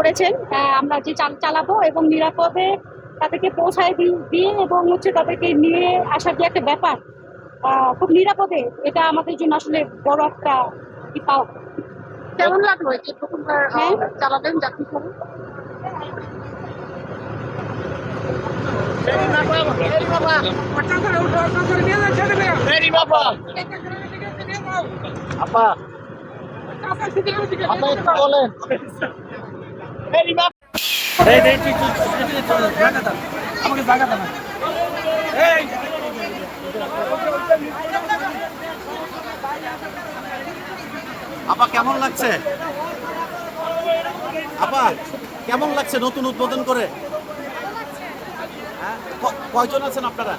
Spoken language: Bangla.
করেছেন। আমরা যে চালাবো এবং নিরাপদে তাদেরকে পৌঁছায় দিয়ে এবং তাদেরকে নিয়ে আসার যে একটা ব্যাপার, খুব নিরাপদে, এটা আমাদের জন্য আসলে বড় একটা পাওয়া। কেমন লাগলো এই যে প্রথমবার চালাবেন যাত্রী সহ? আপা আপা একটু বলেন। আমাকে জায়গা দেন। আপা কেমন লাগছে? আপা কেমন লাগছে নতুন উদ্বোধন করে? কয়জন আছেন আপনারা?